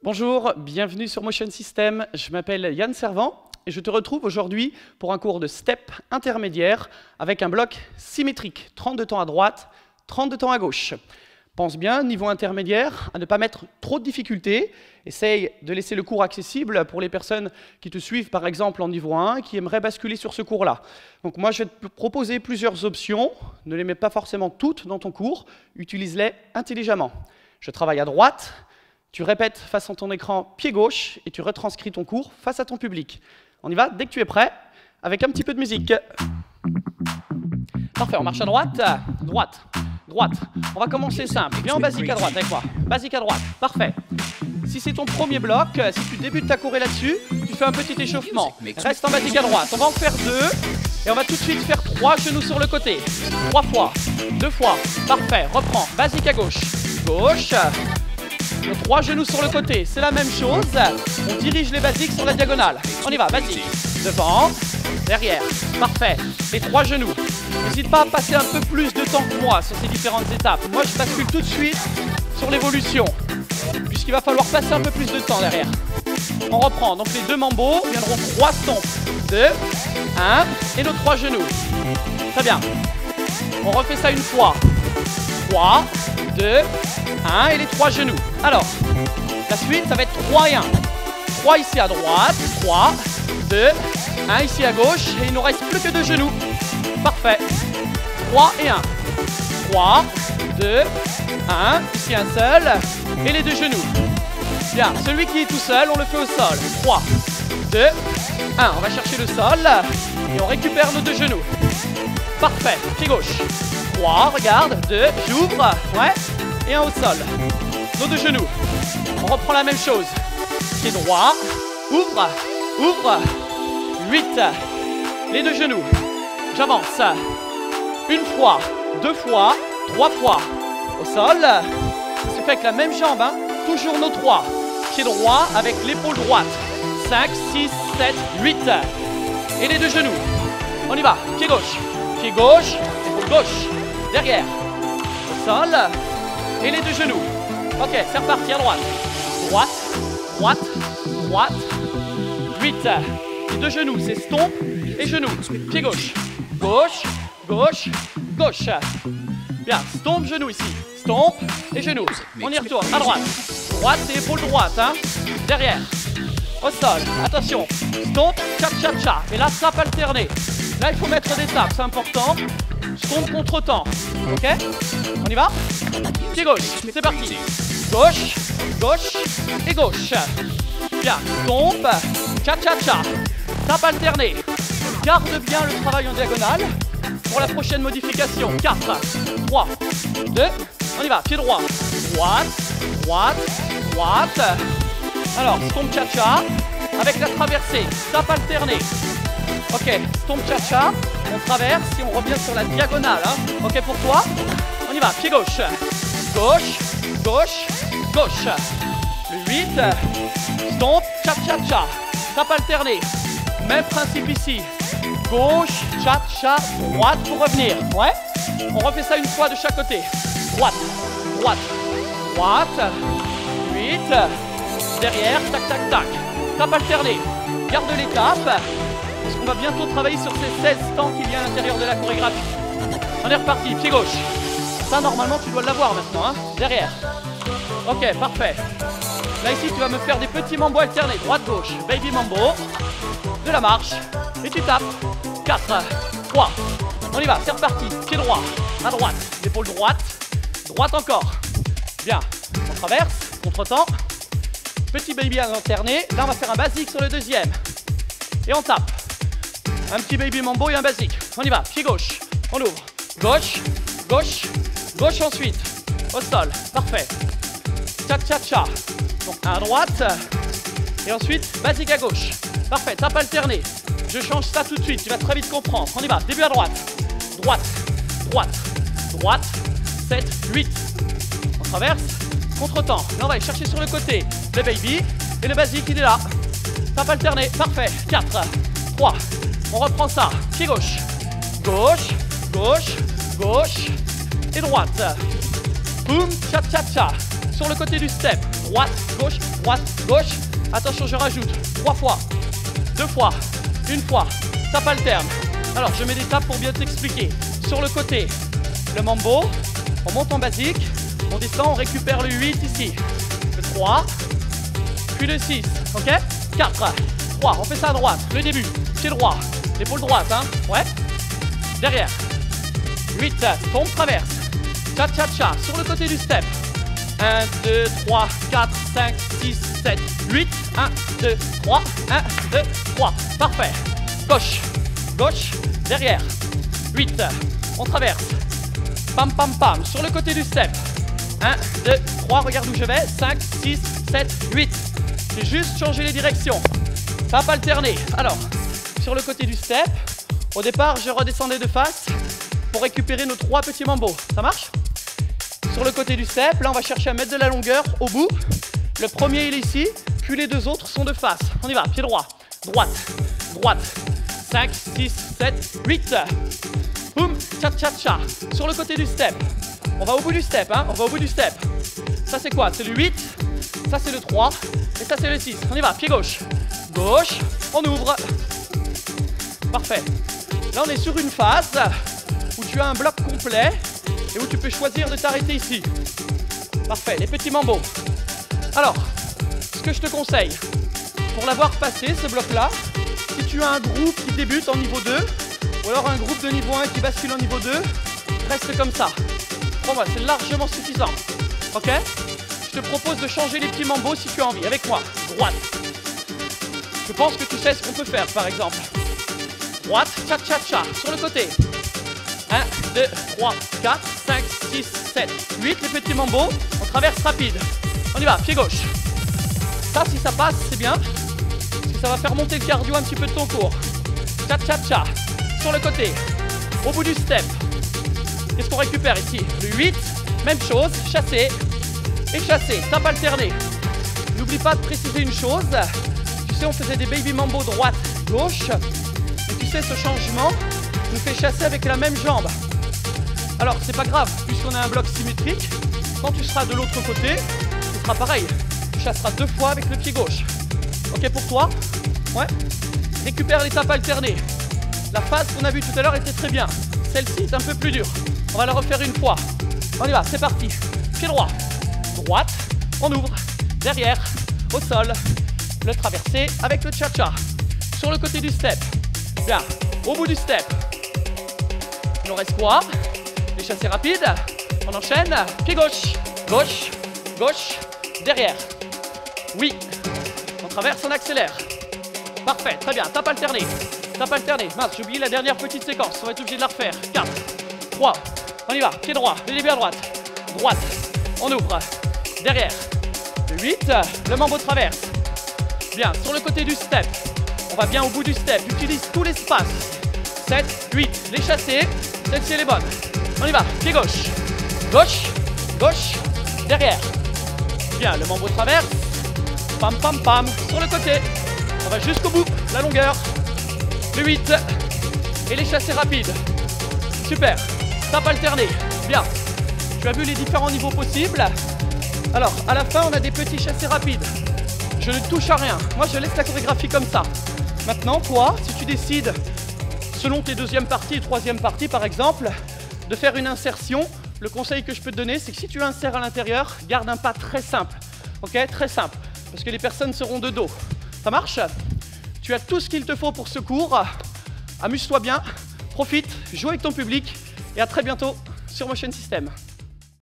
Bonjour, bienvenue sur Motion System. Je m'appelle Yann Servant et je te retrouve aujourd'hui pour un cours de step intermédiaire avec un bloc symétrique, 32 temps à droite, 32 temps à gauche. Pense bien, niveau intermédiaire, à ne pas mettre trop de difficultés. Essaye de laisser le cours accessible pour les personnes qui te suivent, par exemple en niveau 1, qui aimeraient basculer sur ce cours-là. Donc moi, je vais te proposer plusieurs options. Ne les mets pas forcément toutes dans ton cours. Utilise-les intelligemment. Je travaille à droite. Tu répètes face à ton écran pied gauche et tu retranscris ton cours face à ton public. On y va dès que tu es prêt, avec un petit peu de musique. Parfait, on marche à droite, droite, droite. On va commencer simple. Viens en basique à droite avec moi. Basique à droite, parfait. Si c'est ton premier bloc, si tu débutes ta courée là-dessus, tu fais un petit échauffement. Reste en basique à droite. On va en faire 2 et on va tout de suite faire 3 genoux sur le côté. 3 fois, 2 fois, parfait. Reprends, basique à gauche, gauche. 3 genoux sur le côté, c'est la même chose. On dirige les basiques sur la diagonale. On y va, basique. Devant, derrière. Parfait. Les 3 genoux. N'hésite pas à passer un peu plus de temps que moi sur ces différentes étapes. Moi, je bascule tout de suite sur l'évolution, puisqu'il va falloir passer un peu plus de temps derrière. On reprend. Donc les 2 mambo viendront 3 stompes. 2, 1 et nos 3 genoux. Très bien. On refait ça une fois. 3, 2, 1 et les 3 genoux. Alors, la suite, ça va être 3 et 1. 3 ici à droite, 3, 2, 1 ici à gauche, et il ne nous reste plus que 2 genoux. Parfait. 3 et 1. 3, 2, 1, ici un seul, et les 2 genoux. Bien, celui qui est tout seul, on le fait au sol. 3, 2, 1. On va chercher le sol, et on récupère nos 2 genoux. Parfait. Pied gauche. 3, regarde, 2, j'ouvre, ouais, et un au sol. Nos 2 genoux. On reprend la même chose. Pied droit, ouvre, ouvre. 8. Les 2 genoux. J'avance. 1 fois, 2 fois, 3 fois. Au sol. Ça se fait avec la même jambe, hein. Toujours nos 3. Pied droit avec l'épaule droite. 5, 6, 7, 8. Et les 2 genoux. On y va. Pied gauche. Pied gauche, épaule gauche. Derrière. Au sol. Et les 2 genoux. Ok, c'est reparti à droite. Droite, droite, droite. 8. Les 2 genoux, c'est stomp et genoux. Pied gauche. Gauche, gauche, gauche. Bien, stomp, genou ici. Stomp et genoux. On y retourne. À droite. Droite, c'est épaule droite. Hein. Derrière. Au sol. Attention. Stomp, cha-cha-cha. Et là, tape alternée. Là, il faut mettre des tapes, c'est important. Stomp contre temps. Ok? On y va? Pied gauche. C'est parti. Gauche, gauche et gauche. Bien. Stomp, cha-cha-cha. Tape alternée. Garde bien le travail en diagonale pour la prochaine modification. 4, 3, 2, on y va. Pied droit. Droite, droite, droite. Alors, stomp cha-cha avec la traversée. Tape alternée. Ok, stomp cha-cha. On traverse et on revient sur la diagonale. Hein. Ok pour toi? On y va. Pied gauche. Gauche, gauche, gauche. Le 8. Stomp, cha-cha-cha. Tape alternée. Même principe ici. Gauche, cha-cha, droite pour revenir. Ouais. On refait ça une fois de chaque côté. Droite, droite, droite. 8. Derrière, tac, tac, tac. Tape alternée. Garde l'étape. Parce qu'on va bientôt travailler sur ces 16 temps qu'il y a à l'intérieur de la chorégraphie. On est reparti. Pied gauche. Ça, normalement, tu dois l'avoir maintenant. Hein. Derrière. Ok, parfait. Là, ici, tu vas me faire des petits mambo alternés. Droite-gauche. Baby mambo. De la marche. Et tu tapes. 4, 3. On y va. C'est reparti. Pied droit. À droite. L'épaule droite. Droite encore. Bien. On traverse. Contre-temps. Petit baby alterné. Là, on va faire un basique sur le deuxième. Et on tape. Un petit baby mambo et un basique. On y va. Pied gauche. On ouvre. Gauche. Gauche. Gauche ensuite. Au sol. Parfait. Cha-cha-cha. Donc un à droite. Et ensuite, basique à gauche. Parfait. Tape alternée. Je change ça tout de suite. Tu vas très vite comprendre. On y va. Début à droite. Droite. Droite. Droite. 7, 8. On traverse. Contre-temps. Là, on va aller chercher sur le côté le baby. Et le basique, il est là. Tape alternée. Parfait. 4, 3. On reprend ça. Pied gauche. Gauche. Gauche. Gauche. Et droite. Boum. Cha-cha-cha. Sur le côté du step. Droite. Gauche. droite, gauche. Attention, je rajoute 3 fois, 2 fois, 1 fois. Tape alterne. Alors, je mets des tapes pour bien t'expliquer. Sur le côté, le mambo, on monte en basique, on descend, on récupère le 8 ici. Le 3, puis le 6, ok? 4, 3, on fait ça à droite, le début, pied droit, l'épaule droite, hein? Ouais. Derrière. 8, tombe, traverse. Cha-cha-cha, sur le côté du step. 1, 2, 3, 4, 5, 6, 7, 8. 1, 2, 3, 1, 2, 3. Parfait. Gauche, gauche, derrière. 8, on traverse. Pam, pam, pam, sur le côté du step. 1, 2, 3, regarde où je vais. 5, 6, 7, 8. J'ai juste changé les directions. Tape alternée. Alors, sur le côté du step, au départ, je redescendais de face pour récupérer nos 3 petits mambos. Ça marche? Sur le côté du step, là, on va chercher à mettre de la longueur au bout. Le premier, il est ici, puis les 2 autres sont de face. On y va, pied droit, droite, droite. 5, 6, 7, 8. Boum, cha-cha-cha. Sur le côté du step, on va au bout du step, hein, on va au bout du step. Ça, c'est quoi? C'est le 8, ça, c'est le 3, et ça, c'est le 6. On y va, pied gauche, gauche, on ouvre. Parfait. Là, on est sur une phase où tu as un bloc complet et où tu peux choisir de t'arrêter ici. Parfait, les petits mambos. Alors, ce que je te conseille, pour l'avoir passé, ce bloc-là, si tu as un groupe qui débute en niveau 2, ou alors un groupe de niveau 1 qui bascule en niveau 2, reste comme ça. Crois-moi, c'est largement suffisant. Ok? Je te propose de changer les petits mambos si tu as envie. Avec moi, droite. Je pense que tu sais ce qu'on peut faire, par exemple. Droite, cha-cha-cha, sur le côté. 1, 2, 3, 4, 5, 6, 7, 8, les petits mambos. On traverse rapide. On y va, pied gauche. Ça, si ça passe, c'est bien. Parce que ça va faire monter le cardio un petit peu de ton cours. Cha-cha-cha, sur le côté. Au bout du step. Qu'est-ce qu'on récupère ici? Le 8, même chose, chasser et chasser. Tape alternée. N'oublie pas de préciser une chose. Tu sais, on faisait des baby mambo droite, gauche. Et tu sais, ce changement nous fait chasser avec la même jambe. Alors, c'est pas grave, puisqu'on a un bloc symétrique. Quand tu seras de l'autre côté, ce sera pareil. Tu chasseras 2 fois avec le pied gauche. Ok pour toi? Ouais. Récupère l'étape alternée. La phase qu'on a vue tout à l'heure était très bien. Celle-ci est un peu plus dure. On va la refaire une fois. On y va, c'est parti. Pied droit, droite, on ouvre, derrière, au sol, le traversé avec le cha-cha. Sur le côté du step. Bien, au bout du step. Il nous reste quoi? Les chassés rapides. On enchaîne. Pied gauche, gauche, gauche, derrière. Oui. On traverse, on accélère. Parfait, très bien. Tape alternée. Tape alternée. Mince, j'ai oublié la dernière petite séquence. On va être obligé de la refaire. 4, 3. On y va. Pied droit. Le début à droite. Droite. On ouvre. Derrière. 8. Le mambo traverse. Bien. Sur le côté du step. On va bien au bout du step. Utilise tout l'espace. 7, 8. Les chassés. Celle-ci, elle est bonne. On y va. Pied gauche. Gauche. Gauche. Derrière. Bien. Le mambo traverse. Pam, pam, pam. Sur le côté. On va jusqu'au bout. La longueur. Le 8. Et les chassés rapides. Super. Tape alternée. Bien. Tu as vu les différents niveaux possibles. Alors, à la fin, on a des petits chassés rapides. Je ne touche à rien. Moi, je laisse la chorégraphie comme ça. Maintenant, toi, si tu décides, selon tes deuxième parties et troisième parties, par exemple, de faire une insertion, le conseil que je peux te donner, c'est que si tu insères à l'intérieur, garde un pas très simple. Ok? Très simple. Parce que les personnes seront de dos. Ça marche? Tu as tout ce qu'il te faut pour ce cours. Amuse-toi bien, profite, joue avec ton public et à très bientôt sur Motion System.